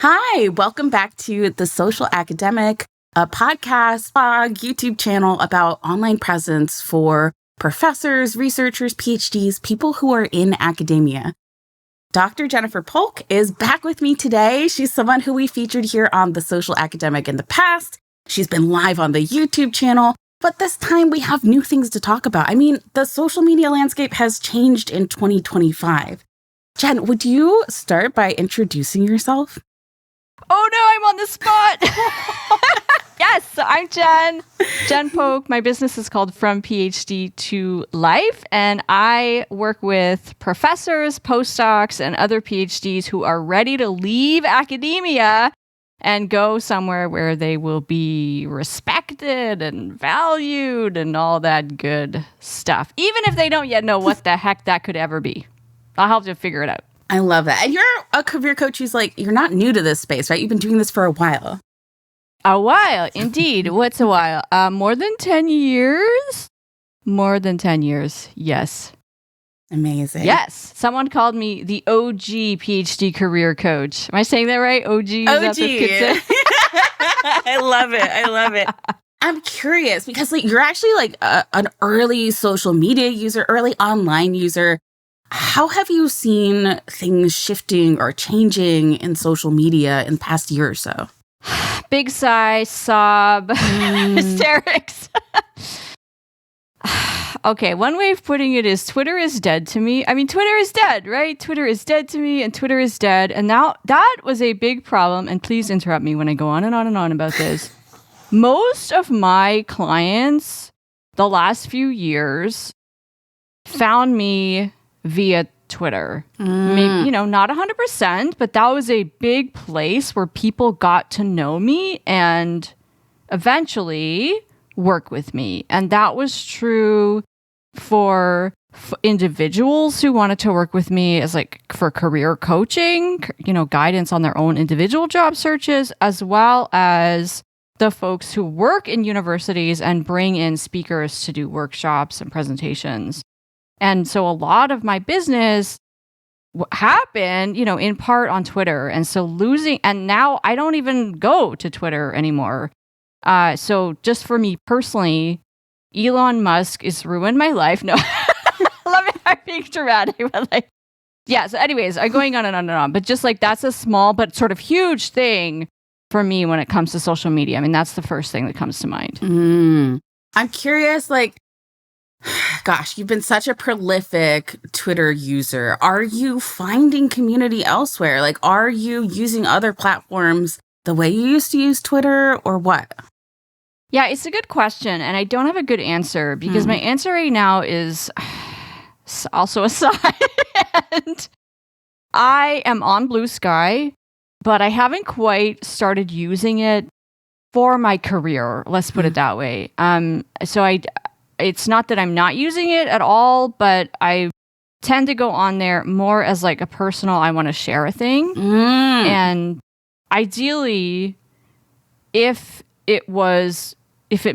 Hi, welcome back to The Social Academic, a podcast, blog, YouTube channel about online presence for professors, researchers, PhDs, people who are in academia. Dr. Jennifer Polk is back with me today. She's someone who we featured here on The Social Academic in the past. She's been live on the YouTube channel, but this time we have new things to talk about. I mean, the social media landscape has changed in 2025. Jen, would you start by introducing yourself? Oh no, I'm on the spot. Yes, so I'm Jen Polk. My business is called From PhD to Life, and I work with professors, postdocs, and other PhDs who are ready to leave academia and go somewhere where they will be respected and valued and all that good stuff, even if they don't yet know what the heck that could ever be. I'll help you figure it out. I love that. And you're a career coach who's like, you're not new to this space, right? You've been doing this for a while. A while, indeed. What's a while? More than 10 years? More than 10 years, yes. Amazing. Yes. Someone called me the OG PhD career coach. Am I saying that right? OG? Is that what kids say? I love it. I love it. I'm curious because you're actually an early social media user, early online user. How have you seen things shifting or changing in social media in the past year or so? Big sigh, sob, hysterics. Okay, one way of putting it is Twitter is dead to me. I mean, Twitter is dead, right? Twitter is dead to me and Twitter is dead. And now that was a big problem. And please interrupt me when I go on and on and on about this. Most of my clients the last few years found me via Twitter. Maybe, not 100%, but that was a big place where people got to know me and eventually work with me. And that was true for individuals who wanted to work with me as for career coaching, guidance on their own individual job searches, as well as the folks who work in universities and bring in speakers to do workshops and presentations. And so a lot of my business happened, in part on Twitter. And so and now I don't even go to Twitter anymore. So just for me personally, Elon Musk has ruined my life. No, let me not being dramatic, but so anyways, I'm going on and on and on. But just that's a small but sort of huge thing for me when it comes to social media. I mean, that's the first thing that comes to mind. I'm curious, gosh, you've been such a prolific Twitter user. Are you finding community elsewhere? Are you using other platforms the way you used to use Twitter or what? Yeah, it's a good question. And I don't have a good answer because my answer right now is also a sigh. And I am on Blue Sky, but I haven't quite started using it for my career. Let's put it that way. It's not that I'm not using it at all, but I tend to go on there more as a personal, I want to share a thing. And ideally, if it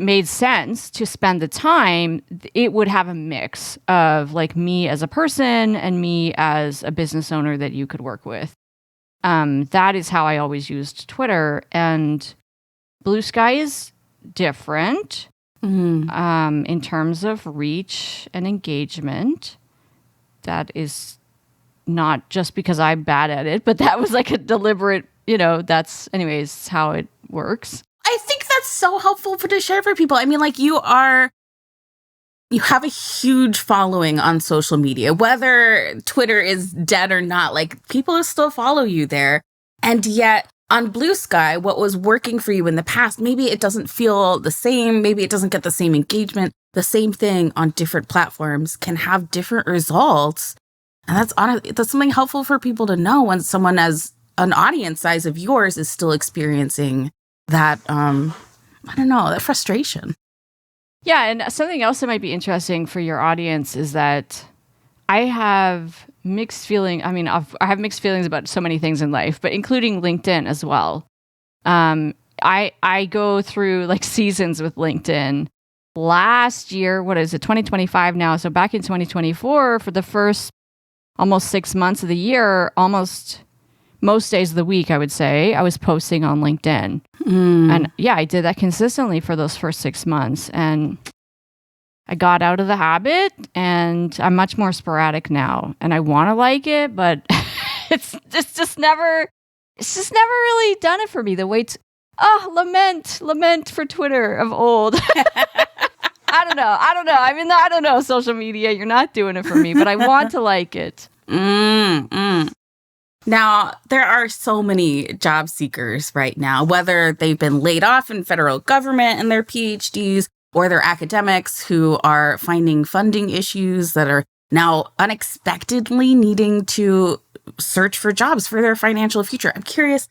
made sense to spend the time, it would have a mix of me as a person and me as a business owner that you could work with. That is how I always used Twitter. And Blue Sky is different. In terms of reach and engagement. That is not just because I'm bad at it, but that was a deliberate, that's anyways how it works. I think that's so helpful to share for people. I mean, you have a huge following on social media, whether Twitter is dead or not, people still follow you there. And yet on Blue Sky, what was working for you in the past, maybe it doesn't feel the same. Maybe it doesn't get the same engagement. The same thing on different platforms can have different results. And that's something helpful for people to know when someone as an audience size of yours is still experiencing that, that frustration. Yeah. And something else that might be interesting for your audience is that I have mixed feeling. I mean, I have mixed feelings about so many things in life, but including LinkedIn as well. I go through seasons with LinkedIn. Last year, 2025 now? So back in 2024, for the first almost 6 months of the year, almost most days of the week, I would say, I was posting on LinkedIn. And yeah, I did that consistently for those first 6 months. And I got out of the habit, and I'm much more sporadic now. And I want to like it, but it's just never really done it for me. The way lament for Twitter of old. I don't know. I mean, I don't know, social media. You're not doing it for me, but I want to like it. Now, there are so many job seekers right now, whether they've been laid off in federal government and their PhDs, or they're academics who are finding funding issues that are now unexpectedly needing to search for jobs for their financial future. I'm curious,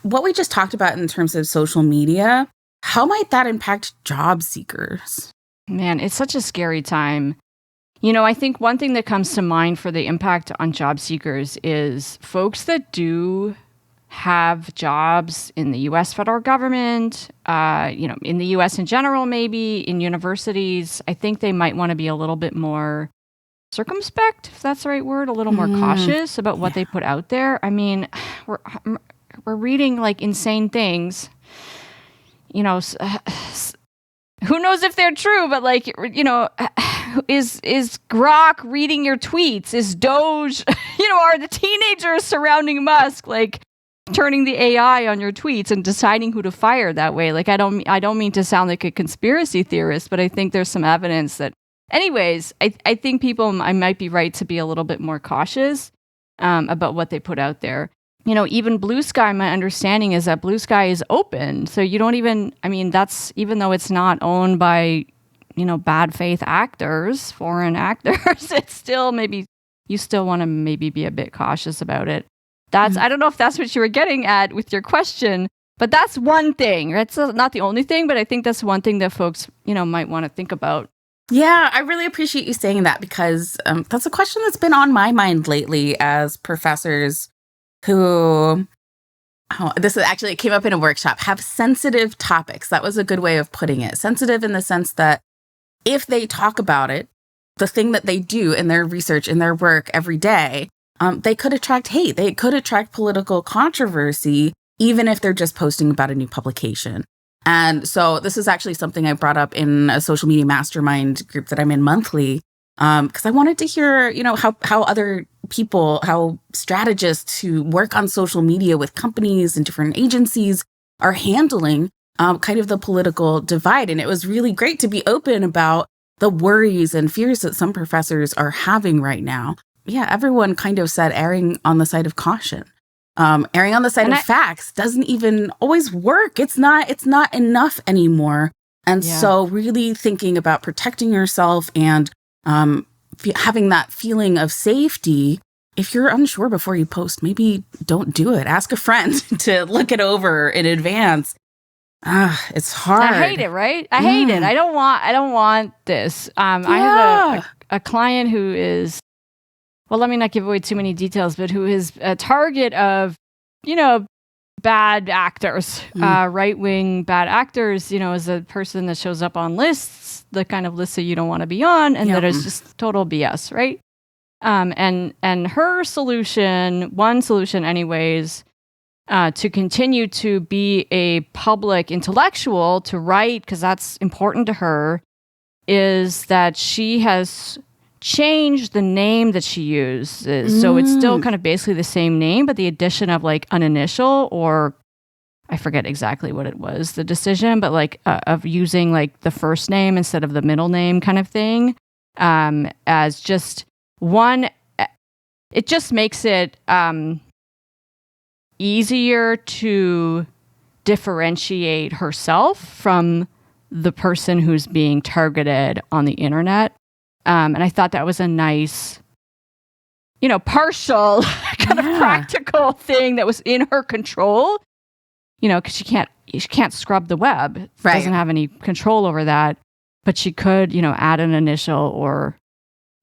what we just talked about in terms of social media, how might that impact job seekers? Man, it's such a scary time. You know, I think one thing that comes to mind for the impact on job seekers is folks that do have jobs in the U.S. federal government, in the U.S. in general, maybe in universities. I think they might want to be a little bit more circumspect, if that's the right word, a little more cautious about what they put out there. I mean, we're reading like insane things, who knows if they're true, but like, is Grok reading your tweets? Is Doge, are the teenagers surrounding Musk, like turning the AI on your tweets and deciding who to fire that way? Like, I don't mean to sound like a conspiracy theorist, but I think there's some evidence that, anyways, I think I might be right to be a little bit more cautious about what they put out there. Even Blue Sky, my understanding is that Blue Sky is open. So you don't even, that's, even though it's not owned by, bad faith actors, foreign actors, it's still you still want to maybe be a bit cautious about it. I don't know if that's what you were getting at with your question, but that's one thing. It's not the only thing, but I think that's one thing that folks, might want to think about. Yeah, I really appreciate you saying that, because that's a question that's been on my mind lately as professors who, it came up in a workshop, have sensitive topics. That was a good way of putting it. Sensitive in the sense that if they talk about it, the thing that they do in their research, in their work every day, they could attract hate. They could attract political controversy, even if they're just posting about a new publication. And so this is actually something I brought up in a social media mastermind group that I'm in monthly, because I wanted to hear, how other people, how strategists who work on social media with companies and different agencies are handling kind of the political divide. And it was really great to be open about the worries and fears that some professors are having right now. Yeah, everyone kind of said erring on the side of caution. Erring on the side of facts doesn't even always work. It's not enough anymore. And so really thinking about protecting yourself and having that feeling of safety. If you're unsure before you post, maybe don't do it. Ask a friend to look it over in advance. It's hard. I hate it, right? I hate it. I don't want this. I have a client who is, well, let me not give away too many details, but who is a target of, bad actors, right-wing bad actors, is a person that shows up on lists, the kind of lists that you don't want to be on, and that is just total BS, right? And her solution, one solution anyways, to continue to be a public intellectual, to write, because that's important to her, is that she has changed the name that she uses. So it's still kind of basically the same name, but the addition of like an initial, or I forget exactly what it was, the decision, but like of using like the first name instead of the middle name kind of thing, as just one, it just makes it easier to differentiate herself from the person who's being targeted on the internet. And I thought that was a nice, partial kind of practical thing that was in her control, because she can't scrub the web. Right. Doesn't have any control over that, but she could, add an initial or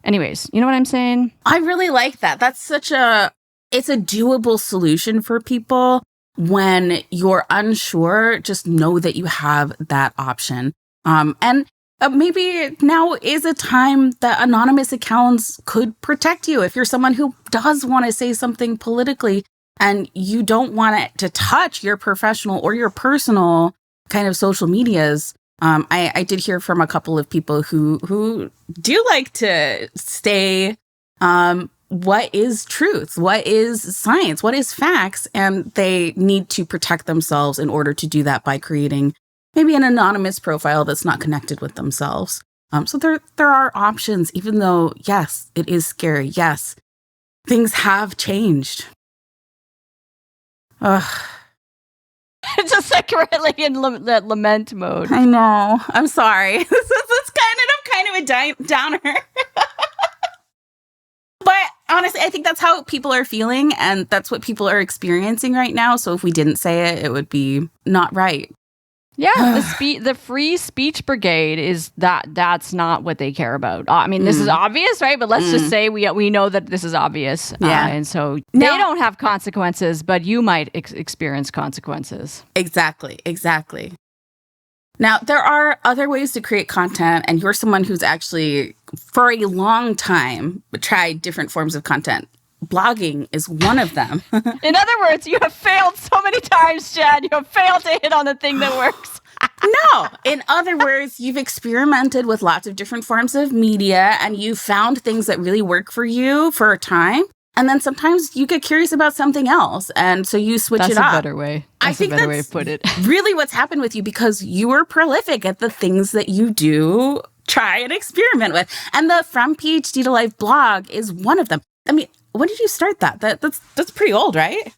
anyways, you know what I'm saying? I really like that. That's it's a doable solution for people when you're unsure. Just know that you have that option. And maybe now is a time that anonymous accounts could protect you. If you're someone who does want to say something politically, and you don't want it to touch your professional or your personal kind of social medias. I did hear from a couple of people who do like to stay, what is truth? What is science? What is facts? And they need to protect themselves in order to do that by creating maybe an anonymous profile that's not connected with themselves. So there are options, even though, yes, it is scary. Yes, things have changed. Ugh. Just like really in that lament mode. I know. I'm sorry. It's kind of a downer. But honestly, I think that's how people are feeling, and that's what people are experiencing right now. So if we didn't say it, it would be not right. Yeah, the free speech brigade is that's not what they care about. I mean, this is obvious, right? But let's just say we know that this is obvious. Yeah. And so they don't have consequences, but you might experience consequences. Exactly. Now, there are other ways to create content, and you're someone who's actually, for a long time, tried different forms of content. Blogging is one of them. In other words, you have failed so many times, Jen. You have failed to hit on the thing that works. No. In other words, you've experimented with lots of different forms of media, and you found things that really work for you for a time. And then sometimes you get curious about something else, and so you switch it up. That's a better way. That's a better way to put it. Really what's happened with you, because you were prolific at the things that you do try and experiment with. And the From PhD to Life blog is one of them. I mean, when did you start that? That's pretty old, right?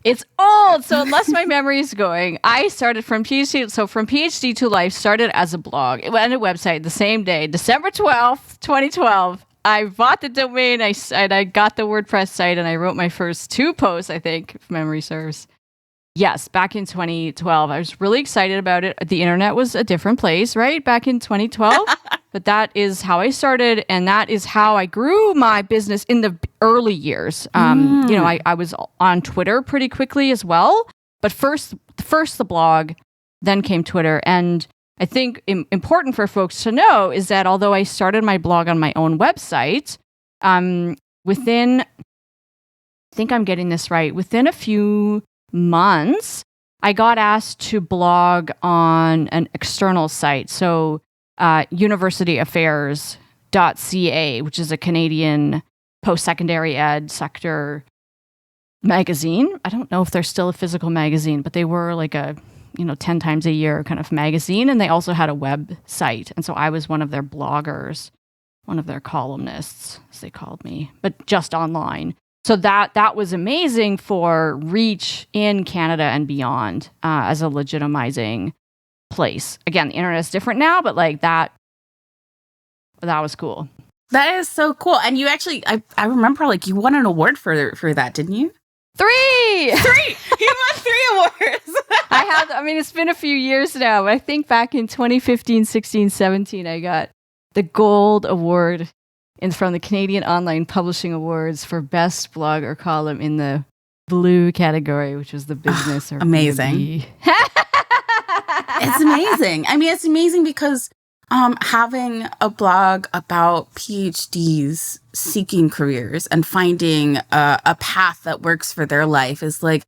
It's old. So unless my memory is going, I started From PhD. So From PhD to Life started as a blog. It went on a website the same day, December 12th, 2012. I bought the domain, I got the WordPress site, and I wrote my first 2 posts, I think, if memory serves. Yes, back in 2012. I was really excited about it. The internet was a different place, right? Back in 2012. But that is how I started, and that is how I grew my business in the early years. I was on Twitter pretty quickly as well. But first the blog, then came Twitter. And I think important for folks to know is that although I started my blog on my own website, within, I think I'm getting this right, within a few months, I got asked to blog on an external site. So universityaffairs.ca, which is a Canadian post-secondary ed sector magazine. I don't know if they're still a physical magazine, but they were like a 10 times a year kind of magazine. And they also had a website. And so I was one of their bloggers, one of their columnists, as they called me, but just online. So that was amazing for reach in Canada and beyond as a legitimizing place. Again, the internet is different now, but like that was cool. That is so cool. And you actually, I remember like you won an award for that, didn't you? 3! You won 3 awards. It's been a few years now, but I think back in 2015, 16, 17, I got the gold award from the Canadian Online Publishing Awards for best blog or column in the blue category, which was the business. Amazing. It's amazing. I mean, it's amazing because having a blog about PhDs seeking careers and finding a path that works for their life is like,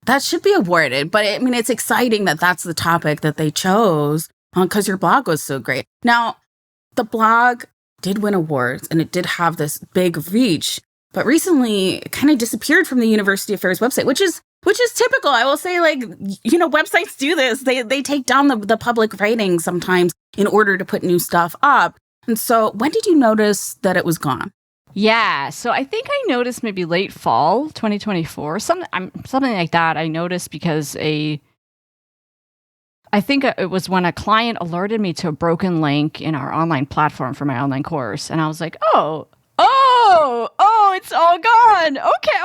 that should be awarded. But I mean, it's exciting that that's the topic that they chose because your blog was so great. Now, the blog did win awards and it did have this big reach, but recently it kind of disappeared from the University Affairs website, which is typical. I will say, like, websites do this. They take down the public writing sometimes in order to put new stuff up. And so when did you notice that it was gone? Yeah, so I think I noticed maybe late fall 2024, something like that. I noticed because I think it was when a client alerted me to a broken link in our online platform for my online course. And I was like, oh, it's all gone. Okay,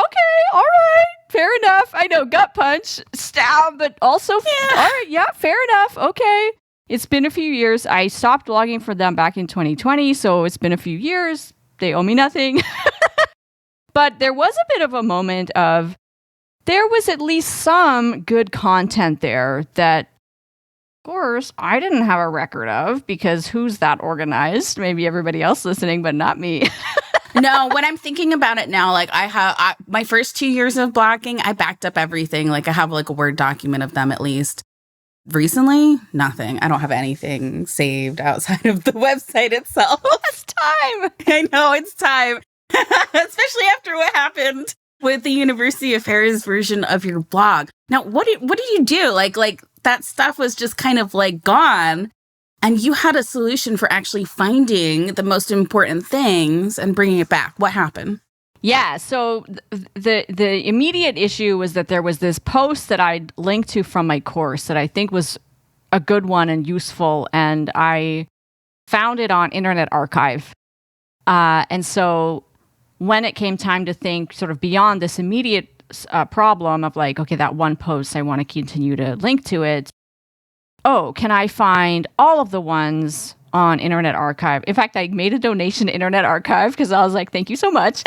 all right, fair enough. I know, gut punch, stab, but also, all right, yeah, fair enough, okay. It's been a few years. I stopped blogging for them back in 2020, so it's been a few years. They owe me nothing. But there was a bit of a moment of, there was at least some good content there that, of course, I didn't have a record of because who's that organized? Maybe everybody else listening, but not me. No, when I'm thinking about it now, like my first 2 years of blogging, I backed up everything. Like I have like a Word document of them at least. Recently, nothing. I don't have anything saved outside of the website itself. It's time. I know it's time, especially after what happened with the University Affairs version of your blog. Now, what did you do? Like that stuff was just kind of like gone, and you had a solution for actually finding the most important things and bringing it back. What happened? Yeah, so the immediate issue was that there was this post that I'd linked to from my course that I think was a good one and useful, and I found it on Internet Archive. And so when it came time to think sort of beyond this immediate problem of like, okay, that one post, I want to continue to link to it. Oh, can I find all of the ones on Internet Archive? In fact, I made a donation to Internet Archive because I was like, thank you so much.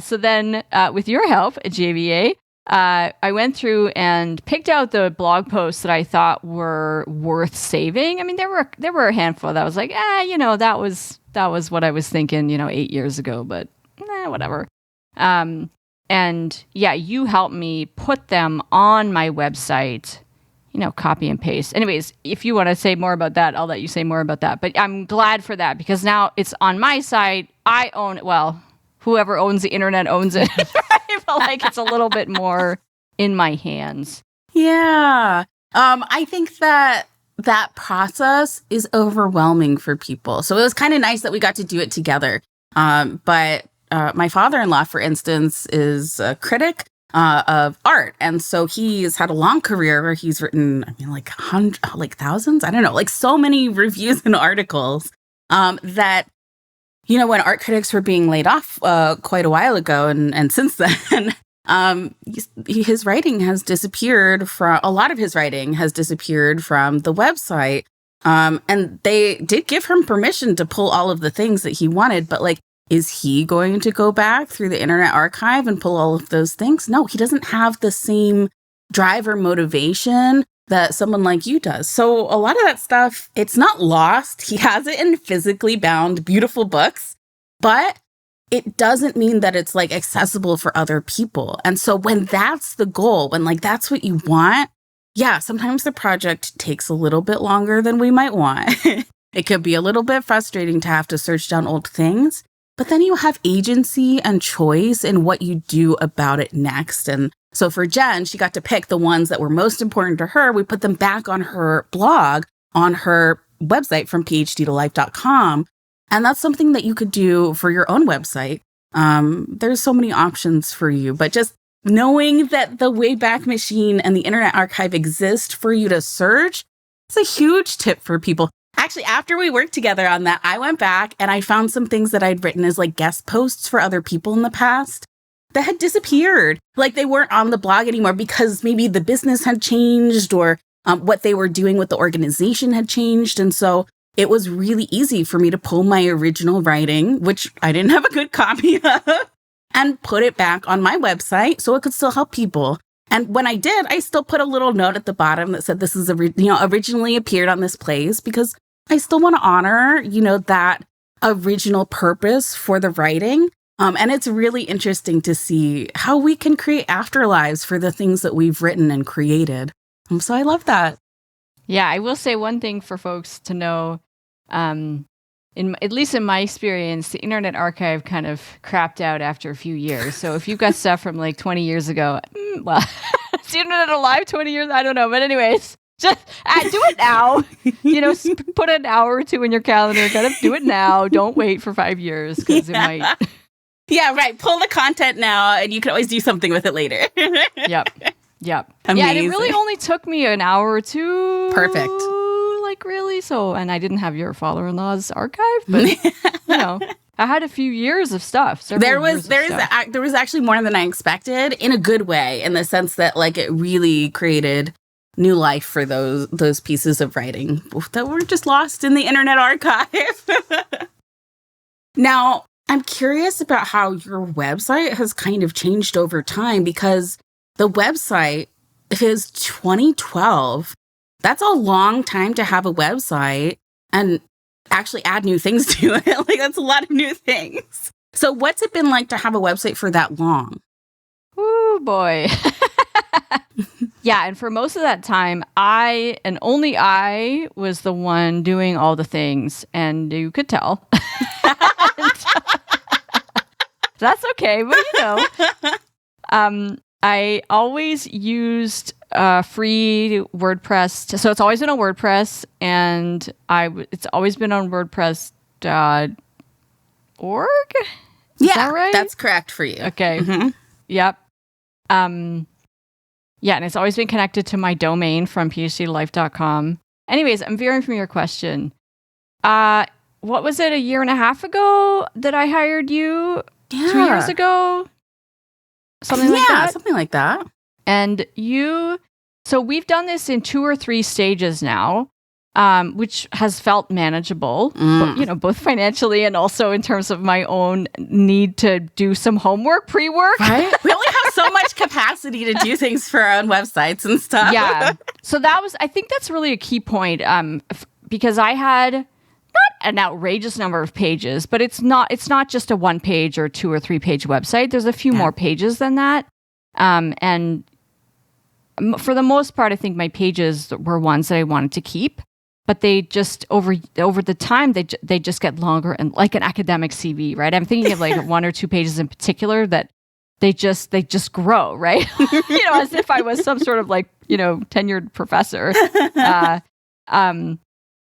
So then with your help at JVA, I went through and picked out the blog posts that I thought were worth saving. I mean, there were a handful that I was like, that was what I was thinking, 8 years ago, but whatever. And yeah, you helped me put them on my website, copy and paste. Anyways, if you want to say more about that, I'll let you say more about that. But I'm glad for that because now it's on my site. I own it. Well, whoever owns the internet owns it. I feel like it's a little bit more in my hands. Yeah. I think that process is overwhelming for people. So it was kind of nice that we got to do it together. But my father-in-law, for instance, is a critic of art. And so he's had a long career where he's written, thousands, I don't know, like so many reviews and articles that, when art critics were being laid off quite a while ago and since then, his writing has disappeared a lot of his writing has disappeared from the website. And they did give him permission to pull all of the things that he wanted, but like, is he going to go back through the Internet Archive and pull all of those things? No, he doesn't have the same drive or motivation that someone like you does. So a lot of that stuff, it's not lost. He has it in physically bound, beautiful books, but it doesn't mean that it's like accessible for other people. And so when that's the goal, when like that's what you want, yeah, sometimes the project takes a little bit longer than we might want. It could be a little bit frustrating to have to search down old things. But then you have agency and choice in what you do about it next. And so for Jen, she got to pick the ones that were most important to her. We put them back on her blog, on her website from PhDtolife.com. And that's something that you could do for your own website. There's so many options for you, but just knowing that the Wayback Machine and the Internet Archive exist for you to search, it's a huge tip for people. Actually, after we worked together on that, I went back and I found some things that I'd written as like guest posts for other people in the past that had disappeared. Like they weren't on the blog anymore because maybe the business had changed or what they were doing with the organization had changed. And so it was really easy for me to pull my original writing, which I didn't have a good copy of, and put it back on my website so it could still help people. And when I did, I still put a little note at the bottom that said this is originally appeared on this place because I still want to honor, that original purpose for the writing. And it's really interesting to see how we can create afterlives for the things that we've written and created. So I love that. Yeah, I will say one thing for folks to know. At least in my experience, the Internet Archive kind of crapped out after a few years. So if you've got stuff from like 20 years ago, well, is the Internet alive 20 years? I don't know. But anyways, just do it now. Put an hour or two in your calendar. Kind of do it now. Don't wait for 5 years because it might. Yeah, right. Pull the content now and you can always do something with it later. Yep. Amazing. Yeah, and it really only took me an hour or two. Perfect. Like really? So, and I didn't have your father-in-law's archive, but I had a few years of stuff. There was actually more than I expected in a good way, in the sense that like it really created new life for those pieces of writing that were just lost in the Internet Archive. Now, I'm curious about how your website has kind of changed over time, because the website is 2012. That's a long time to have a website. And actually add new things to it. Like, that's a lot of new things. So what's it been like to have a website for that long? Oh boy. Yeah, and for most of that time, I and only I was the one doing all the things, and you could tell. That's okay, but I always used free WordPress, so it's always been on WordPress, and it's always been on WordPress.org. Is that right? That's correct for you. Okay. Mm-hmm. Yep. Yeah, and it's always been connected to my domain from PhDlife.com. Anyways, I'm veering from your question. What was it, a year and a half ago that I hired you? Yeah. 2 years ago? Something like that? Yeah, something like that. And so we've done this in 2 or 3 stages now, which has felt manageable, both financially and also in terms of my own need to do some homework, pre-work. Right? We only have so much capacity to do things for our own websites and stuff. Yeah. So I think that's really a key point, because I had not an outrageous number of pages, but it's not just a 1 page or 2 or 3 page website. There's a few more pages than that. And for the most part, I think my pages were ones that I wanted to keep, but they just over the time they just get longer, and like an academic CV, right? I'm thinking of like 1 or 2 pages in particular that they just grow, right? As if I was some sort of like, tenured professor.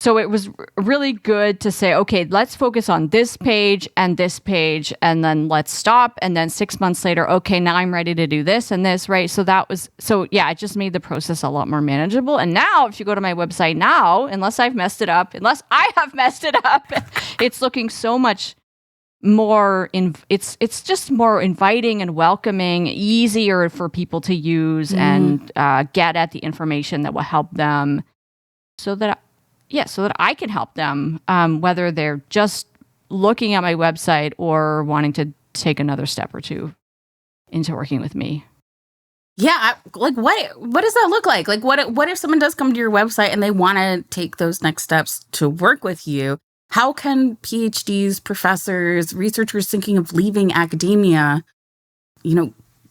So it was really good to say, okay, let's focus on this page, and then let's stop. And then 6 months later, okay, now I'm ready to do this and this, right? So it just made the process a lot more manageable. And now if you go to my website now, unless I have messed it up, it's looking so much more, it's just more inviting and welcoming, easier for people to use and get at the information that will help them so that I can help them, whether they're just looking at my website or wanting to take another step or two into working with me. Yeah, like what does that look like? Like what if someone does come to your website and they want to take those next steps to work with you? How can PhDs, professors, researchers thinking of leaving academia,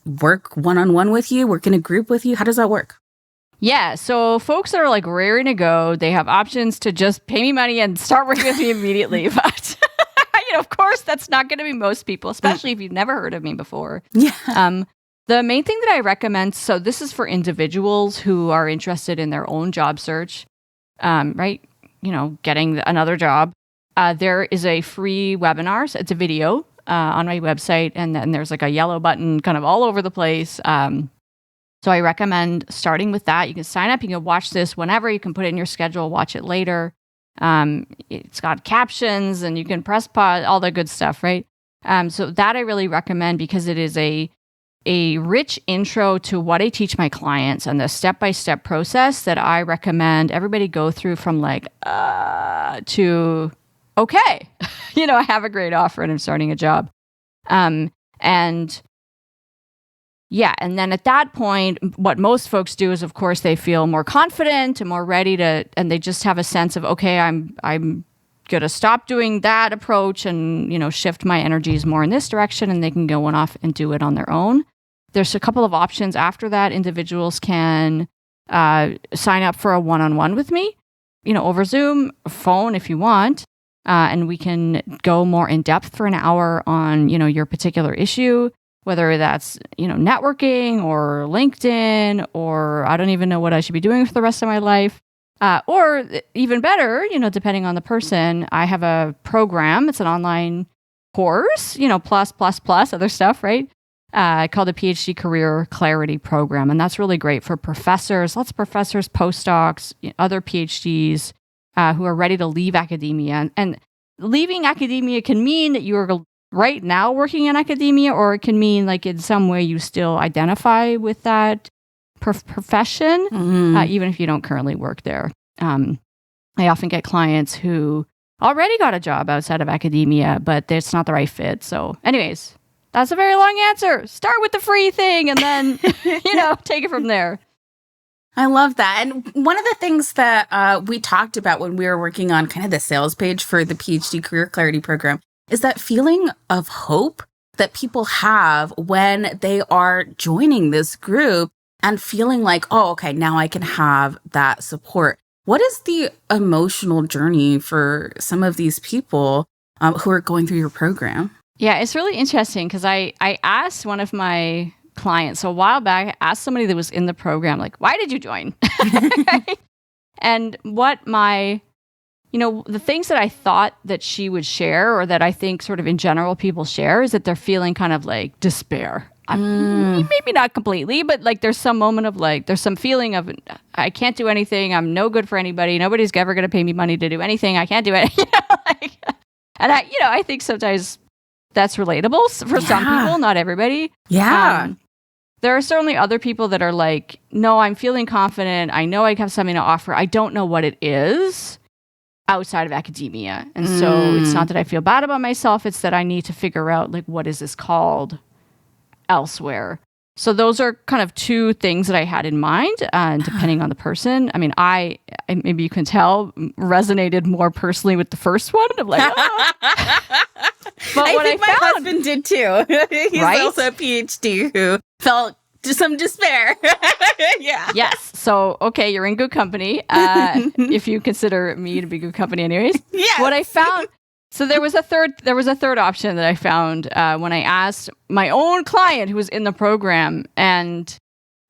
work one-on-one with you, work in a group with you? How does that work? Yeah, so folks that are like raring to go, they have options to just pay me money and start working with me immediately. But, of course, that's not going to be most people, especially if you've never heard of me before. Yeah. The main thing that I recommend, so this is for individuals who are interested in their own job search, right? Getting another job. There is a free webinar. So it's a video on my website, and then there's like a yellow button kind of all over the place. So I recommend starting with that. You can sign up. You can watch this whenever. You can put it in your schedule, watch it later. It's got captions, and you can press pause, all the good stuff, right? So that I really recommend because it is a rich intro to what I teach my clients and the step-by-step process that I recommend everybody go through from like, to, okay, I have a great offer and I'm starting a job. And then at that point, what most folks do is, of course, they feel more confident and more ready and they just have a sense of, okay, I'm going to stop doing that approach and, shift my energies more in this direction, and they can go off and do it on their own. There's a couple of options after that. Individuals can sign up for a one-on-one with me, over Zoom, phone if you want, and we can go more in depth for an hour on, your particular issue. Whether that's, networking or LinkedIn, or I don't even know what I should be doing for the rest of my life. Or even better, depending on the person, I have a program. It's an online course, plus other stuff, right? Called the PhD Career Clarity Program. And that's really great for professors, lots of professors, postdocs, other PhDs who are ready to leave academia. And leaving academia can mean that you're right now working in academia, or it can mean like in some way you still identify with that profession, even if you don't currently work there. I often get clients who already got a job outside of academia, but it's not the right fit. So anyways, that's a very long answer. Start with the free thing and then, take it from there. I love that. And one of the things that we talked about when we were working on kind of the sales page for the PhD Career Clarity Program is that feeling of hope that people have when they are joining this group and feeling like, oh, okay, now I can have that support. What is the emotional journey for some of these people who are going through your program? Yeah, it's really interesting because I asked one of my clients, so a while back, I asked somebody that was in the program, like, why did you join? And what the things that I thought that she would share, or that I think sort of in general people share, is that they're feeling kind of like despair. Maybe not completely, but like there's some moment of like, there's some feeling of, I can't do anything. I'm no good for anybody. Nobody's ever going to pay me money to do anything. I can't do it. And I think sometimes that's relatable for some people, not everybody. Yeah. There are certainly other people that are like, no, I'm feeling confident. I know I have something to offer. I don't know what it is outside of academia. And so it's not that I feel bad about myself. It's that I need to figure out, like, what is this called elsewhere? So those are kind of two things that I had in mind, depending on the person. I mean, I maybe you can tell, resonated more personally with the first one. I'm like, oh. But I think my husband did too. He's right? also a PhD who felt some despair. Yeah. Yes. So, okay, you're in good company. If you consider me to be good company anyways. Yes. What I found, so there was a third option that I found when I asked my own client who was in the program. And,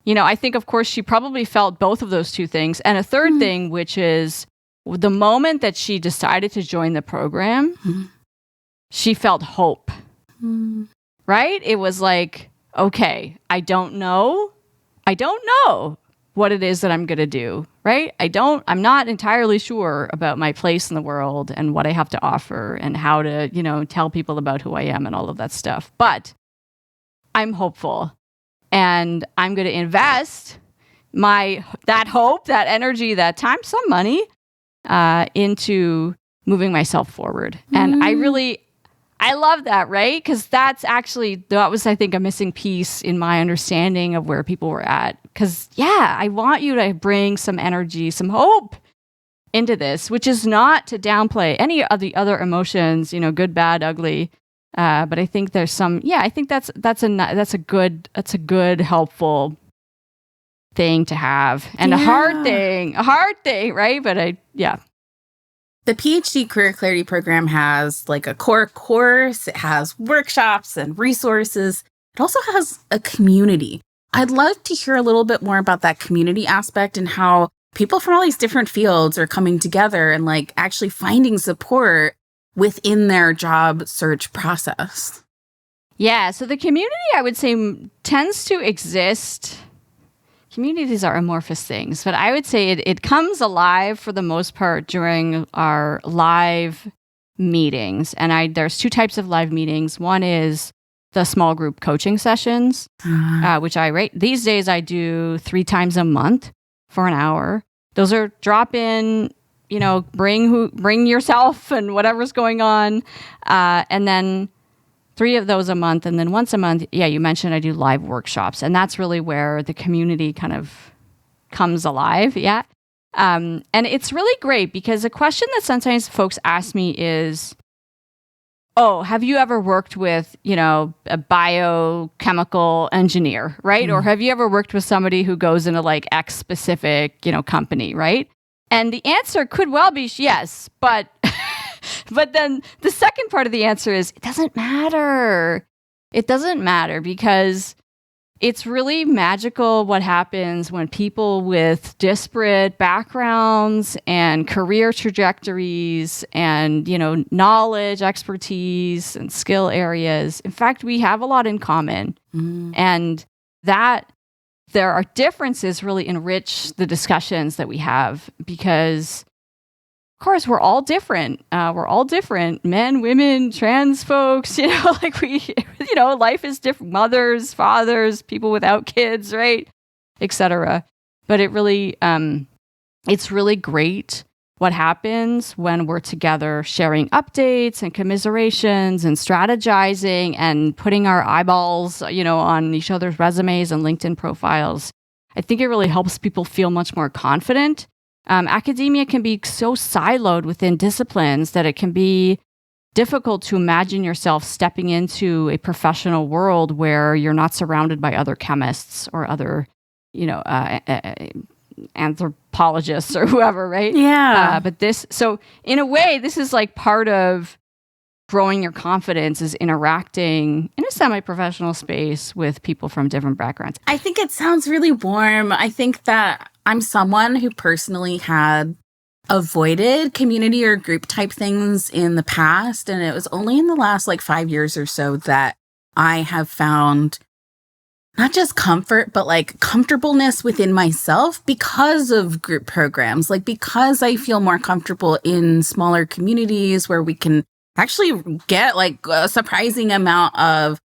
I think, of course, she probably felt both of those two things. And a third thing, which is the moment that she decided to join the program, she felt hope, right? It was like, okay, I don't know what it is that I'm going to do, right? I'm not entirely sure about my place in the world and what I have to offer and how to, tell people about who I am and all of that stuff. But I'm hopeful, and I'm going to invest that hope, that energy, that time, some money, into moving myself forward. And I love that, right? Because that was, I think, a missing piece in my understanding of where people were at. Because, I want you to bring some energy, some hope into this, which is not to downplay any of the other emotions, good, bad, ugly. But I think there's some, I think that's a good, helpful thing to have, and a hard thing, right? But the PhD Career Clarity Program has like a core course. It has workshops and resources. It also has a community. I'd love to hear a little bit more about that community aspect and how people from all these different fields are coming together and like actually finding support within their job search process. Yeah. So the community, I would say, tends to exist. Communities are amorphous things, but I would say it comes alive for the most part during our live meetings. And there's two types of live meetings. One is the small group coaching sessions, which these days I do 3 times a month for an hour. Those are drop in, bring yourself and whatever's going on. And then 3 of those a month. And then once a month, you mentioned I do live workshops. And that's really where the community kind of comes alive. Yeah. And it's really great because a question that sometimes folks ask me is, oh, have you ever worked with, a biochemical engineer, right? Or have you ever worked with somebody who goes into like X specific, company, right? And the answer could well be yes, but but then the second part of the answer is it doesn't matter. It doesn't matter because it's really magical what happens when people with disparate backgrounds and career trajectories and, knowledge, expertise, and skill areas. In fact, we have a lot in common. And that there are differences really enrich the discussions that we have because, of course, we're all different. Men, women, trans folks, life is different. Mothers, fathers, people without kids, right? Etc. But it really, it's really great what happens when we're together sharing updates and commiserations and strategizing and putting our eyeballs, on each other's resumes and LinkedIn profiles. I think it really helps people feel much more confident. Academia can be so siloed within disciplines that it can be difficult to imagine yourself stepping into a professional world where you're not surrounded by other chemists or other, anthropologists or whoever, right? Yeah. So in a way, this is like part of growing your confidence is interacting in a semi-professional space with people from different backgrounds. I think it sounds really warm. I think that I'm someone who personally had avoided community or group type things in the past. And it was only in the last 5 years or so that I have found not just comfort, but comfortableness within myself because of group programs, because I feel more comfortable in smaller communities where we can actually get a surprising amount of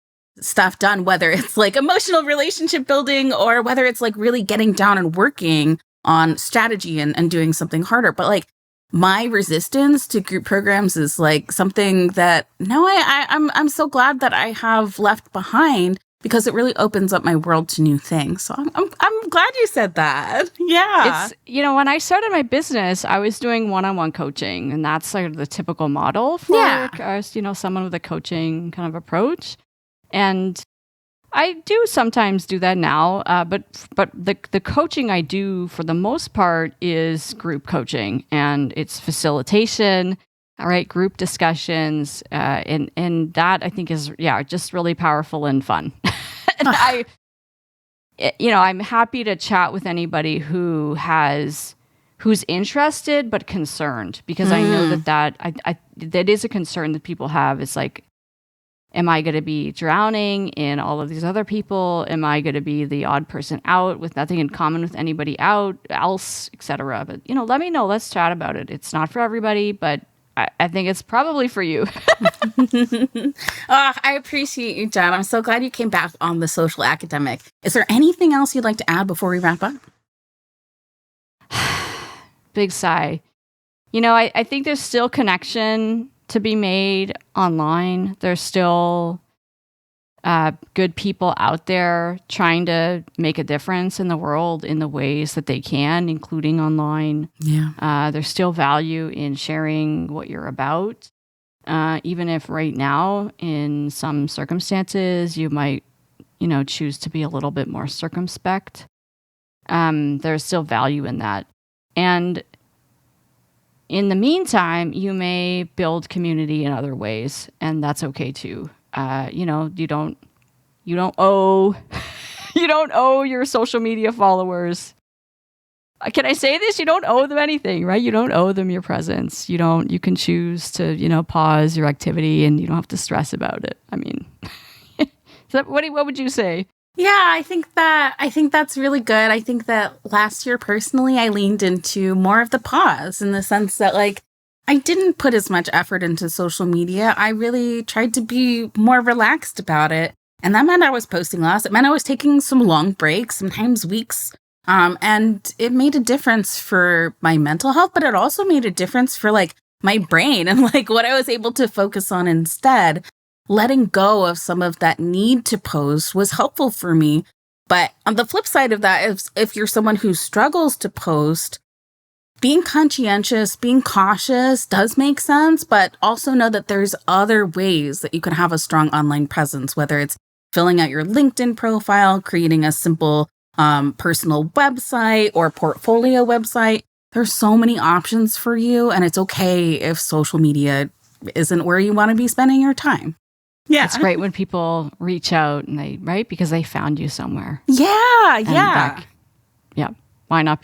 stuff done, whether it's emotional relationship building or whether it's really getting down and working on strategy and doing something harder. But my resistance to group programs is something that I'm so glad that I have left behind, because it really opens up my world to new things. So I'm glad you said that. Yeah. It's, when I started my business, I was doing one-on-one coaching, and that's the typical model for someone with a coaching kind of approach. And I do sometimes do that now, but the coaching I do for the most part is group coaching, and it's facilitation, all right, group discussions, and that I think is just really powerful and fun. And I'm happy to chat with anybody who's interested but concerned, because I know that is a concern that people have. It's am I going to be drowning in all of these other people? Am I going to be the odd person out with nothing in common with anybody else, etc.? But let me know. Let's chat about it. It's not for everybody, but I think it's probably for you. I appreciate you, Jen. I'm so glad you came back on The Social Academic. Is there anything else you'd like to add before we wrap up? Big sigh. I think there's still connection to be made online. There's still good people out there trying to make a difference in the world in the ways that they can, including online. Yeah. There's still value in sharing what you're about, even if right now, in some circumstances, you might, choose to be a little bit more circumspect. There's still value in that. And in the meantime, you may build community in other ways, and that's okay too. You don't owe your social media followers. Can I say this? You don't owe them anything, right? You don't owe them your presence. You can choose to, pause your activity, and you don't have to stress about it. I mean, what would you say? Yeah, I think that's really good. I think that last year, personally, I leaned into more of the pause, in the sense that I didn't put as much effort into social media. I really tried to be more relaxed about it. And that meant I was posting less. It meant I was taking some long breaks, sometimes weeks. And it made a difference for my mental health, but it also made a difference for my brain and what I was able to focus on instead. Letting go of some of that need to post was helpful for me. But on the flip side of that, if you're someone who struggles to post, being conscientious, being cautious does make sense, but also know that there's other ways that you can have a strong online presence, whether it's filling out your LinkedIn profile, creating a simple personal website or portfolio website. There's so many options for you, and it's okay if social media isn't where you want to be spending your time. Yeah. It's great when people reach out and because they found you somewhere. Yeah. Yeah. Why not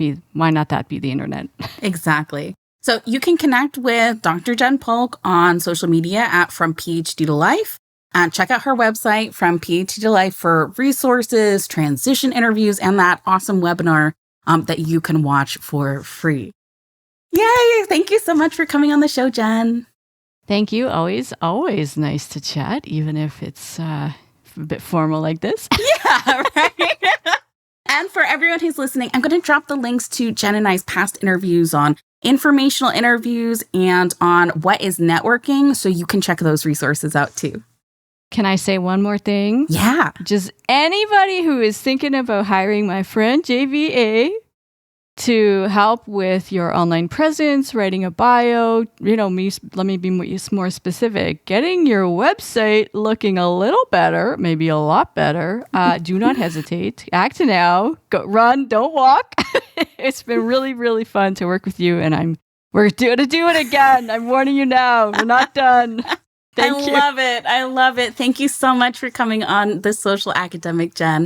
that be the internet? Exactly. So you can connect with Dr. Jen Polk on social media at From PhD to Life. And check out her website, From PhD to Life, for resources, transition interviews, and that awesome webinar that you can watch for free. Yay! Thank you so much for coming on the show, Jen. Thank you. Always nice to chat, even if it's a bit formal like this. Yeah, right. And for everyone who's listening, I'm going to drop the links to Jen and I's past interviews on informational interviews and on what is networking, so you can check those resources out too. Can I say one more thing? Yeah. Just anybody who is thinking about hiring my friend JVA to help with your online presence, writing a bio, let me be more specific, getting your website looking a little better, maybe a lot better. Do not hesitate. Act now. Go, run, don't walk. It's been really, really fun to work with you, and we're going to do it again. I'm warning you now. We're not done. Thank you. I love it. Thank you so much for coming on The Social Academic, Jen.